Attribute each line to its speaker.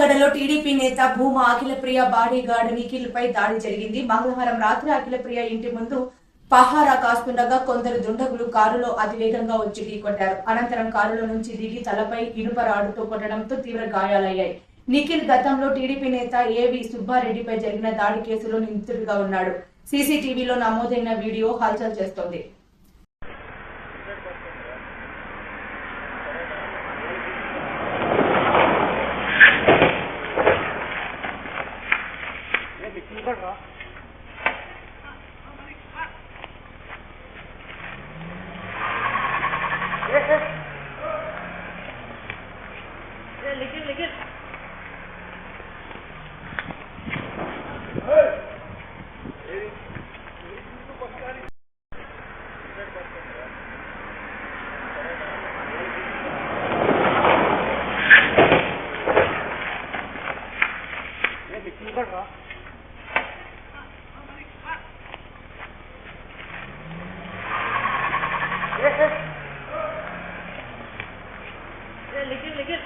Speaker 1: అవనిగడ్డలో TDP నేత Bhuma Akhilapriya bodyguard Nikhil పై దాడి జరిగింది. మంగళవారం రాత్రి అఖిలప్రియ ఇంటి ముందు పహారా కాస్తుండగా కొందరు దుండగులు కారులో అతివేగంగా వచ్చి ఢీకొట్టారు. అనంతరం కారులో నుంచి దిగి తలపై ఇనుప రాడుతో కొట్టడంతో తీవ్ర గాయాలయ్యాయి. నిఖిల్ గతంలో టీడీపీ నేత ఏవి సుబ్బారెడ్డిపై జరిగిన దాడి కేసులో నిందితుడిగా ఉన్నాడు. సీసీటీవీలో నమోదైన వీడియో హల్చల్ చేస్తోంది.
Speaker 2: लिखिल लिखिल